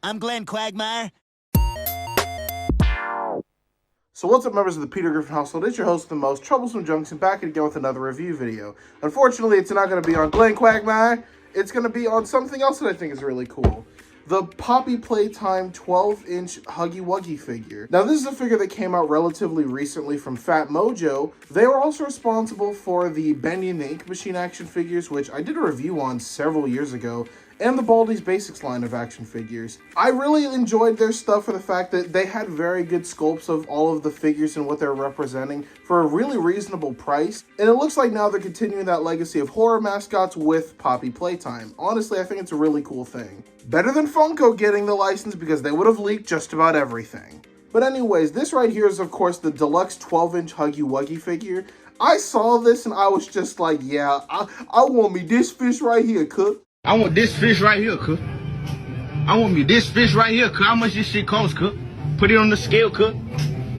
I'm Glenn Quagmire. So what's up, members of the Peter Griffin household? It's your host, the most troublesome Junction, back again with another review video. Unfortunately, it's not going to be on Glenn Quagmire. It's going to be on something else that I think is really cool. The Poppy Playtime 12-inch Huggy Wuggy figure. Now, this is a figure that came out relatively recently from Fat Mojo. They were also responsible for the Bendy and the Ink Machine action figures, which I did a review on several years ago, and the Baldi's Basics line of action figures. I really enjoyed their stuff for the fact that they had very good sculpts of all of the figures and what they're representing for a really reasonable price. And it looks like now they're continuing that legacy of horror mascots with Poppy Playtime. Honestly, I think it's a really cool thing. Better than Funko getting the license because they would have leaked just about everything. But anyways, this right here is of course the deluxe 12-inch Huggy Wuggy figure. I saw this and I was just like, yeah, I want me this fish right here, cook. I want this fish right here, cook. I want me this fish right here, cook. How much this shit cost, cook? Put it on the scale, cook.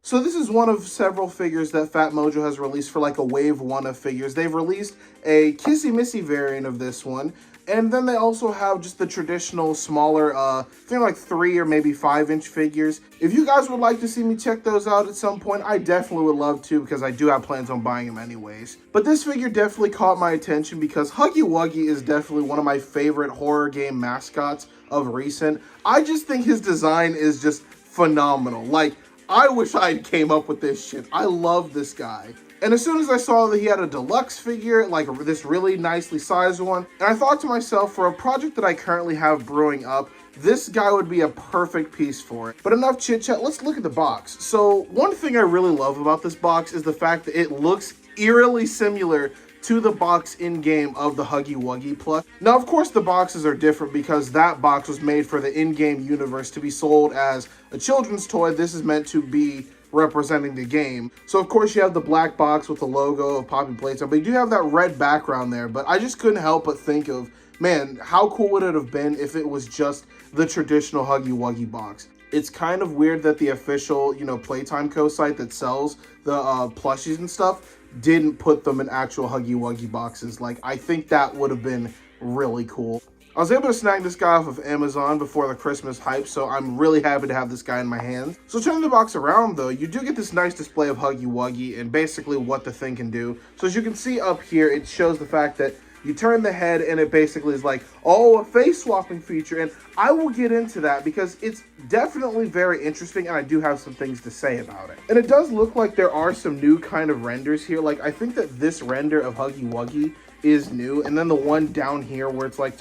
So this is one of several figures that Fat Mojo has released for like a wave one of figures. They've released a Kissy Missy variant of this one. And then they also have just the traditional smaller, I think like 3 or maybe 5-inch figures. If you guys would like to see me check those out at some point, I definitely would love to because I do have plans on buying them anyways. But this figure definitely caught my attention because Huggy Wuggy is definitely one of my favorite horror game mascots of recent. I just think his design is just phenomenal. Like, I wish I came up with this shit. I love this guy. And as soon as I saw that he had a deluxe figure, like this really nicely sized one, and I thought to myself, for a project that I currently have brewing up, this guy would be a perfect piece for it. But enough chit chat, let's look at the box. So one thing I really love about this box is the fact that it looks eerily similar to the box in-game of the Huggy Wuggy plush. Now, of course, the boxes are different because that box was made for the in-game universe to be sold as a children's toy. This is meant to be representing the game. So of course you have the black box with the logo of Poppy Playtime, but you do have that red background there. But I just couldn't help but think of, man, how cool would it have been if it was just the traditional Huggy Wuggy box? It's kind of weird that the official, Playtime Co. site that sells the plushies and stuff didn't put them in actual Huggy Wuggy boxes. Like, I think that would have been really cool. I was able to snag this guy off of Amazon before the Christmas hype, so I'm really happy to have this guy in my hands. So turning the box around though, you do get this nice display of Huggy Wuggy and basically what the thing can do. So as you can see up here, it shows the fact that you turn the head and it basically is like, oh, a face swapping feature. And I will get into that because it's definitely very interesting and I do have some things to say about it. And it does look like there are some new kind of renders here. Like, I think that this render of Huggy Wuggy is new. And then the one down here where it's like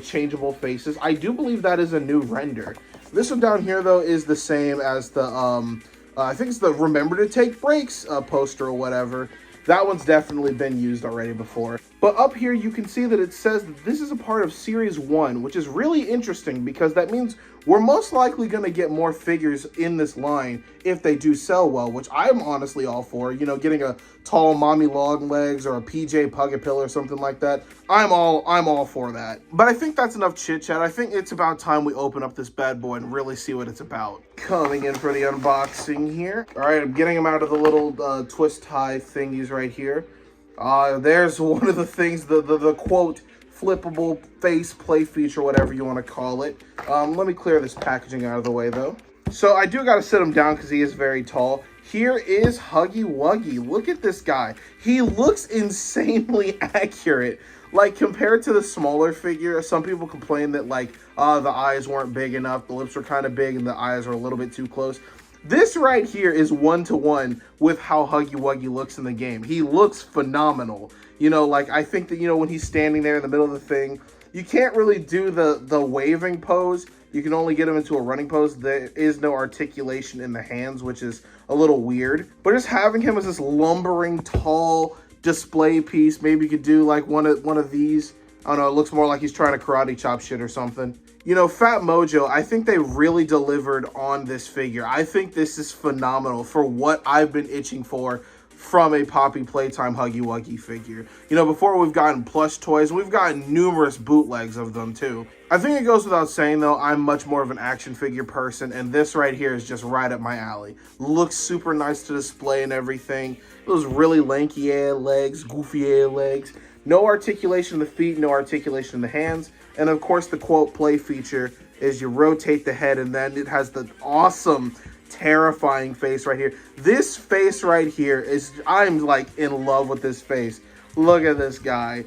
changeable faces, I do believe that is a new render. This one down here though is the same as the I think it's the Remember to Take Breaks poster or whatever. That one's definitely been used already before. But up here you can see that it says that this is a part of Series 1, which is really interesting because that means we're most likely going to get more figures in this line if they do sell well, which I'm honestly all for. Getting a tall Mommy Long Legs or a PJ Pug-a-Pill or something like that. I'm all for that. But I think that's enough chit chat. I think it's about time we open up this bad boy and really see what it's about. Coming in for the unboxing here. All right, I'm getting him out of the little twist tie thingies right here. There's one of the things, the quote, flippable face play feature, whatever you want to call it. Let me clear this packaging out of the way though. So I do got to sit him down because he is very tall. Here is Huggy Wuggy. Look at this guy. He looks insanely accurate. Like, compared to the smaller figure, some people complain that like the eyes weren't big enough, the lips were kind of big and the eyes are a little bit too close. This right here is 1-to-1 with how Huggy Wuggy looks in the game. He looks phenomenal. Like, I think that, when he's standing there in the middle of the thing, you can't really do the waving pose. You can only get him into a running pose. There is no articulation in the hands, which is a little weird. But just having him as this lumbering, tall display piece, maybe you could do like one of these. I don't know, it looks more like he's trying to karate chop shit or something. Fat Mojo, I think they really delivered on this figure. I think this is phenomenal for what I've been itching for from a Poppy Playtime Huggy Wuggy figure. Before we've gotten plush toys, we've gotten numerous bootlegs of them too. I think it goes without saying though, I'm much more of an action figure person, and this right here is just right up my alley. Looks super nice to display and everything. Those really lanky ass legs, goofy ass legs. No articulation in the feet, no articulation in the hands. And of course, the quote play feature is you rotate the head, and then it has the awesome, terrifying face right here. This face right here is, I'm like in love with this face. Look at this guy.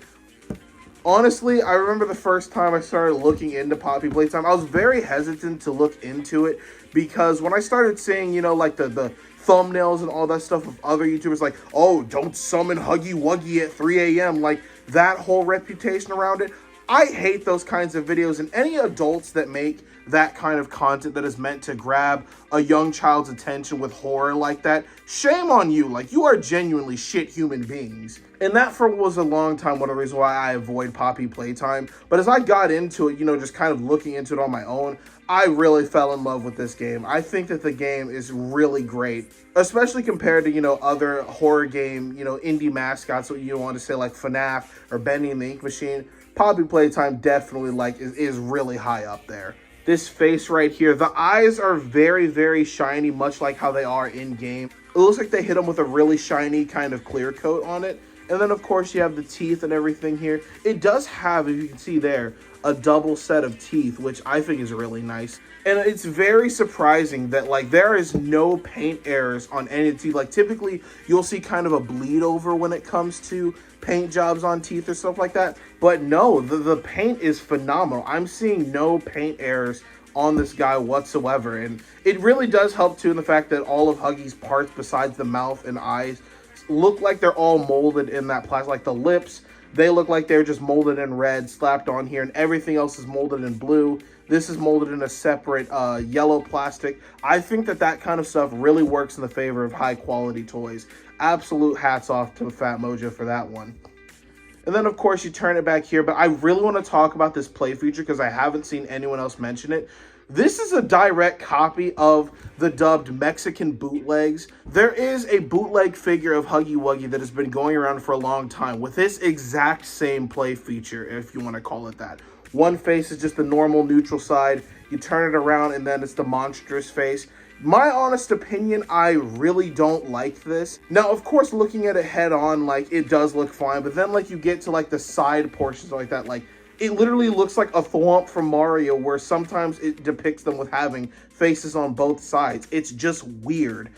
Honestly, I remember the first time I started looking into Poppy Playtime, I was very hesitant to look into it because when I started seeing, you know, like the thumbnails and all that stuff of other YouTubers like, oh, don't summon Huggy Wuggy at 3 a.m., like that whole reputation around it, I hate those kinds of videos, and any adults that make that kind of content that is meant to grab a young child's attention with horror like that, shame on you. Like, you are genuinely shit human beings. And that was a long time one of the reasons why I avoid Poppy Playtime. But as I got into it, you know, just kind of looking into it on my own, I really fell in love with this game. I think that the game is really great, especially compared to, you know, other horror game, you know, indie mascots, what you want to say, like FNAF or Bendy and the Ink Machine. Poppy Playtime definitely is really high up there. This face right here, the eyes are very, very shiny, much like how they are in game. It looks like they hit them with a really shiny kind of clear coat on it. And then, of course, you have the teeth and everything here. It does have, if you can see there, a double set of teeth, which I think is really nice. And it's very surprising that, like, there is no paint errors on any of the teeth. Like, typically, you'll see kind of a bleed over when it comes to paint jobs on teeth or stuff like that. But no, the paint is phenomenal. I'm seeing no paint errors on this guy whatsoever. And it really does help, too, in the fact that all of Huggy's parts besides the mouth and eyes look like they're all molded in that plastic. Like the lips, they look like they're just molded in red, slapped on here, and everything else is molded in blue. This is molded in a separate yellow plastic. I think that kind of stuff really works in the favor of high quality toys. Absolute hats off to Fat Mojo for that one. And then, of course, you turn it back here, but I really want to talk about this play feature because I haven't seen anyone else mention it. This is a direct copy of the dubbed Mexican bootlegs. There is a bootleg figure of Huggy Wuggy that has been going around for a long time with this exact same play feature, if you want to call it that. One face is just the normal neutral side. You turn it around and then it's the monstrous face. My honest opinion, I really don't like this. Now, of course, looking at it head on, like, it does look fine, but then, like, you get to, like, the side portions like that, like, it literally looks like a Thwomp from Mario, where sometimes it depicts them with having faces on both sides. It's just weird.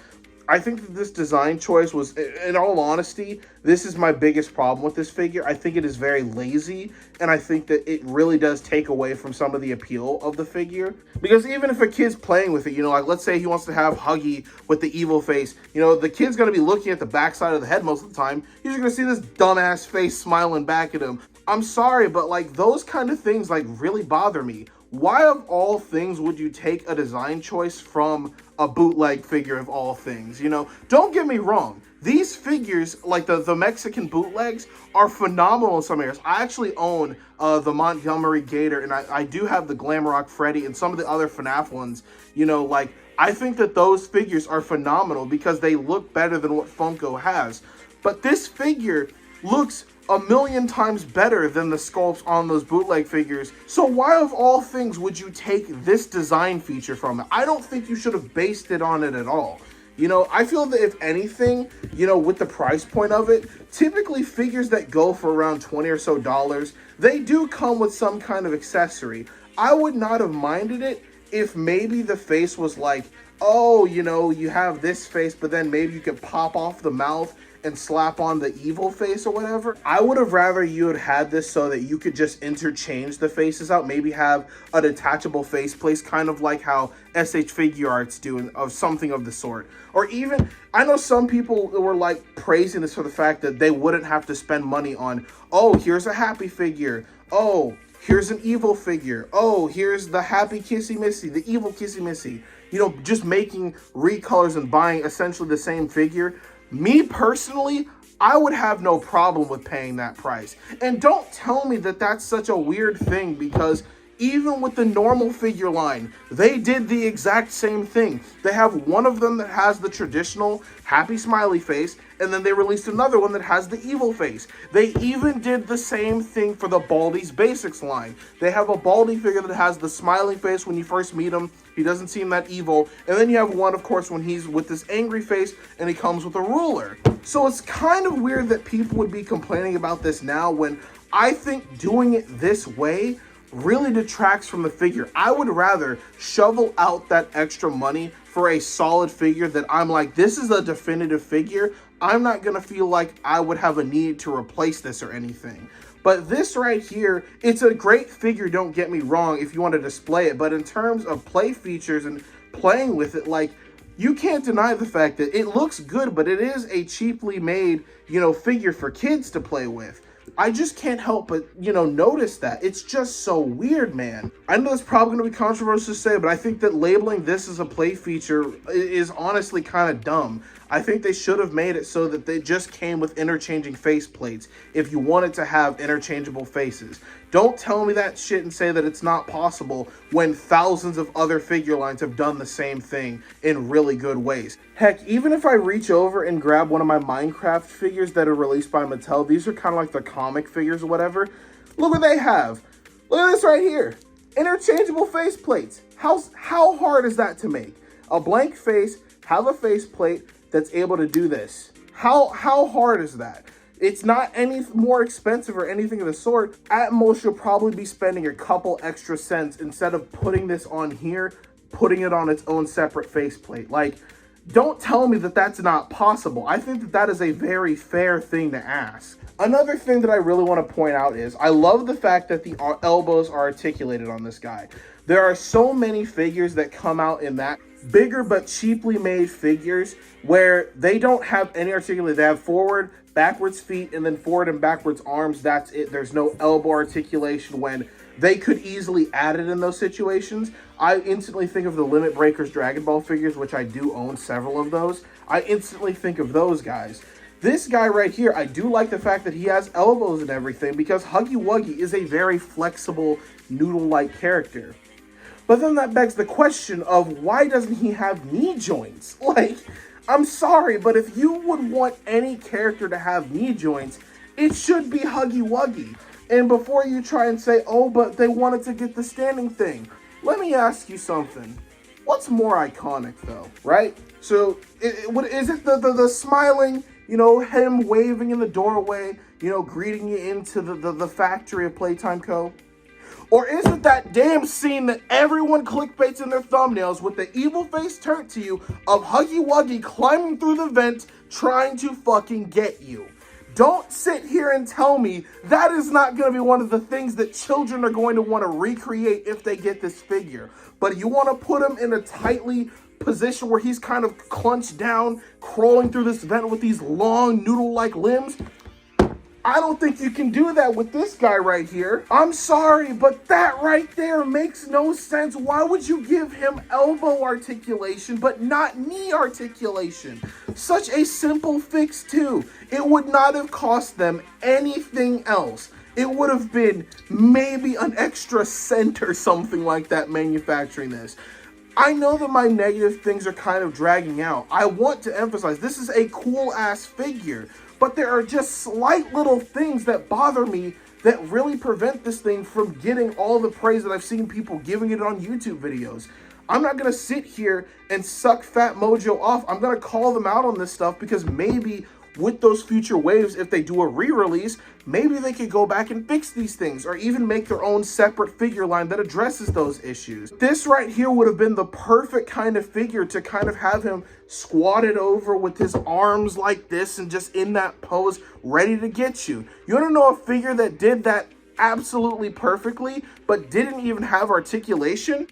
I think that this design choice was, in all honesty, this is my biggest problem with this figure. I think it is very lazy, and I think that it really does take away from some of the appeal of the figure. Because even if a kid's playing with it, you know, like let's say he wants to have Huggy with the evil face, you know, the kid's going to be looking at the backside of the head most of the time. He's just going to see this dumbass face smiling back at him. I'm sorry, but like those kind of things like really bother me. Why of all things would you take a design choice from a bootleg figure of all things? You know, don't get me wrong. These figures, like the Mexican bootlegs, are phenomenal in some areas. I actually own the Montgomery Gator, and I do have the Glamrock Freddy and some of the other FNAF ones. You know, like, I think that those figures are phenomenal because they look better than what Funko has. But this figure looks a million times better than the sculpts on those bootleg figures. So why of all things would you take this design feature from it? I don't think you should have based it on it at all. You know, I feel that if anything, you know, with the price point of it, typically figures that go for around $20 or so, they do come with some kind of accessory. I would not have minded it if maybe the face was like, oh, you know, you have this face, but then maybe you could pop off the mouth and slap on the evil face or whatever. I would have rather you had had this so that you could just interchange the faces out, maybe have a detachable faceplate, kind of like how SH Figure Arts do, of something of the sort. Or even, I know some people were like praising this for the fact that they wouldn't have to spend money on, oh, here's a happy figure, oh, here's an evil figure, oh, here's the happy Kissy Missy, the evil Kissy Missy. You know, just making recolors and buying essentially the same figure. Me personally, I would have no problem with paying that price. And don't tell me that that's such a weird thing, because even with the normal figure line, they did the exact same thing. They have one of them that has the traditional happy smiley face, and then they released another one that has the evil face. They even did the same thing for the Baldi's Basics line. They have a Baldi figure that has the smiling face when you first meet him. He doesn't seem that evil. And then you have one, of course, when he's with this angry face and he comes with a ruler. So it's kind of weird that people would be complaining about this now, when I think doing it this way really detracts from the figure. I would rather shovel out that extra money for a solid figure that I'm like, this is a definitive figure. I'm not gonna feel like I would have a need to replace this or anything. But this right here, it's a great figure, don't get me wrong, if you want to display it. But in terms of play features and playing with it, like, you can't deny the fact that it looks good, but it is a cheaply made, figure for kids to play with. I just can't help but, notice that. It's just so weird, man. I know it's probably going to be controversial to say, but I think that labeling this as a play feature is honestly kind of dumb. I think they should have made it so that they just came with interchanging face plates if you wanted to have interchangeable faces. Don't tell me that shit and say that it's not possible when thousands of other figure lines have done the same thing in really good ways. Heck, even if I reach over and grab one of my Minecraft figures that are released by Mattel, these are kind of like the comic figures or whatever. Look what they have. Look at this right here. Interchangeable face plates. How hard is that to make? A blank face, have a face plate that's able to do this. How hard is that? It's not any more expensive or anything of the sort. At most, you'll probably be spending a couple extra cents instead of putting this on here, putting it on its own separate faceplate. Like, don't tell me that that's not possible. I think that that is a very fair thing to ask. Another thing that I really want to point out is I love the fact that the elbows are articulated on this guy. There are so many figures that come out in that bigger but cheaply made figures where they don't have any articulation. They have forward, backwards feet, and then forward and backwards arms. That's it. There's no elbow articulation when they could easily add it in those situations. I instantly think of the Limit Breakers Dragon Ball figures, which I do own several of those. I instantly think of those guys. This guy right here, I do like the fact that he has elbows and everything because Huggy Wuggy is a very flexible, noodle-like character. But then that begs the question of why doesn't he have knee joints? Like, I'm sorry, but if you would want any character to have knee joints, it should be Huggy Wuggy. And before you try and say, oh, but they wanted to get the standing thing, let me ask you something. What's more iconic, though, right? So, is it the smiling, him waving in the doorway, greeting you into the factory of Playtime Co.? Or is it that damn scene that everyone clickbaits in their thumbnails with the evil face turned to you of Huggy Wuggy climbing through the vent trying to fucking get you? Don't sit here and tell me that is not going to be one of the things that children are going to want to recreate if they get this figure. But you want to put him in a tightly position where he's kind of clenched down, crawling through this vent with these long noodle-like limbs? I don't think you can do that with this guy right here. I'm sorry, but that right there makes no sense. Why would you give him elbow articulation, but not knee articulation? Such a simple fix, too. It would not have cost them anything else. It would have been maybe an extra cent or something like that manufacturing this. I know that my negative things are kind of dragging out. I want to emphasize this is a cool-ass figure. But there are just slight little things that bother me that really prevent this thing from getting all the praise that I've seen people giving it on YouTube videos. I'm not going to sit here and suck Fat Mojo off. I'm going to call them out on this stuff because maybe with those future waves, if they do a re-release, maybe they could go back and fix these things or even make their own separate figure line that addresses those issues. This right here would have been the perfect kind of figure to kind of have him squatted over with his arms like this and just in that pose ready to get you. You want to know a figure that did that absolutely perfectly but didn't even have articulation?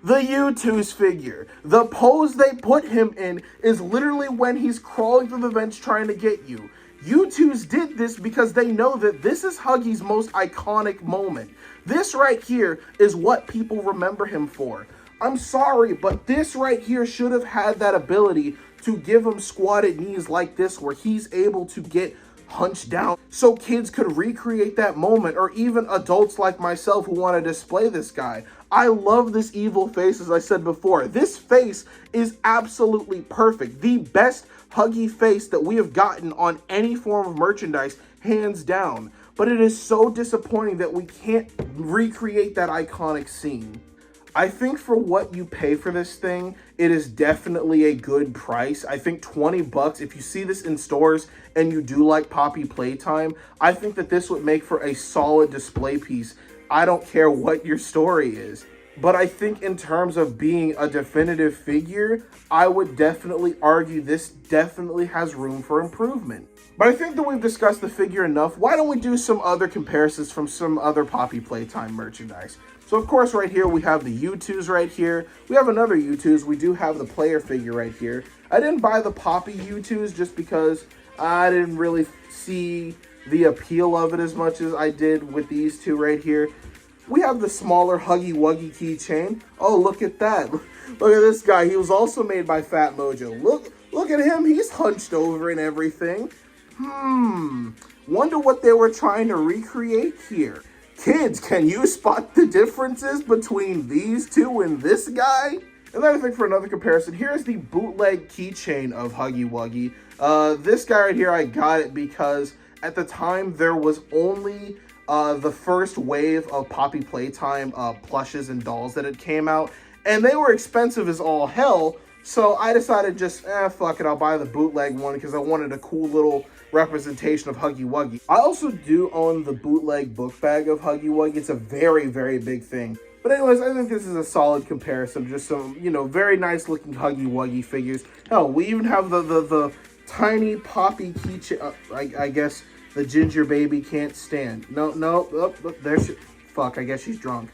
The U2's figure. The pose they put him in is literally when he's crawling through the vents trying to get you. U2's did this because they know that this is Huggy's most iconic moment. This right here is what people remember him for. I'm sorry, but this right here should have had that ability to give him squatted knees like this where he's able to get hunched down so kids could recreate that moment, or even adults like myself who want to display this guy. I love this evil face, as I said before. This face is absolutely perfect. The best Huggy face that we have gotten on any form of merchandise, hands down. But it is so disappointing that we can't recreate that iconic scene. I think for what you pay for this thing, it is definitely a good price. I think 20 bucks, if you see this in stores and you do like Poppy Playtime, I think that this would make for a solid display piece I don't care what your story is. But I think in terms of being a definitive figure, I would definitely argue this definitely has room for improvement. But I think that we've discussed the figure enough. Why don't we do some other comparisons from some other Poppy Playtime merchandise? So of course right here we have the U2s right here. We have another U2s. We do have the player figure right here. I didn't buy the Poppy U2s just because I didn't really see the appeal of it as much as I did with these two right here. We have the smaller Huggy Wuggy keychain. Oh, look at that. Look at this guy. He was also made by Fat Mojo. Look at him. He's hunched over and everything. Wonder what they were trying to recreate here. Kids, can you spot the differences between these two and this guy? And then I think for another comparison, here's the bootleg keychain of Huggy Wuggy. This guy right here, I got it because at the time there was only the first wave of Poppy Playtime plushes and dolls that had came out, and they were expensive as all hell, so I decided just, fuck it, I'll buy the bootleg one because I wanted a cool little representation of Huggy Wuggy. I also do own the bootleg book bag of Huggy Wuggy. It's a very, very big thing. But anyways, I think this is a solid comparison. Just some, very nice looking Huggy Wuggy figures. Hell, we even have the tiny Poppy keychain. I guess the ginger baby can't stand. No, oh, there she, fuck, I guess she's drunk.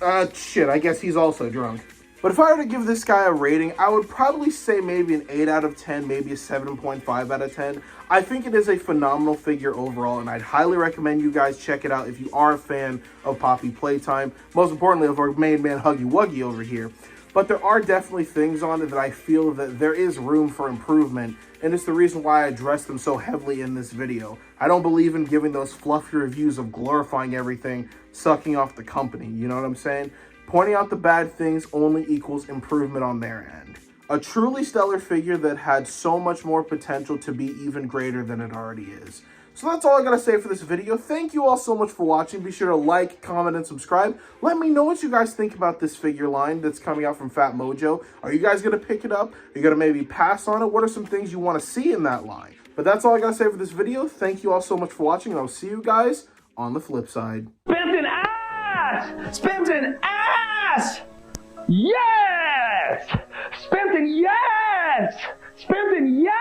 Oh, shit, I guess he's also drunk. But if I were to give this guy a rating, I would probably say maybe an 8 out of 10, maybe a 7.5 out of 10. I think it is a phenomenal figure overall, and I'd highly recommend you guys check it out if you are a fan of Poppy Playtime. Most importantly, of our main man Huggy Wuggy over here. But there are definitely things on it that I feel that there is room for improvement, and it's the reason why I address them so heavily in this video. I don't believe in giving those fluffy reviews of glorifying everything, sucking off the company, you know what I'm saying? Pointing out the bad things only equals improvement on their end. A truly stellar figure that had so much more potential to be even greater than it already is. So that's all I gotta say for this video. Thank you all so much for watching. Be sure to like, comment, and subscribe. Let me know what you guys think about this figure line that's coming out from Fat Mojo. Are you guys gonna pick it up? Are you gonna maybe pass on it? What are some things you wanna see in that line? But that's all I gotta say for this video. Thank you all so much for watching, and I'll see you guys on the flip side. Spent an ass! Spent an ass! Yes! Spent an yes! Spent an yes!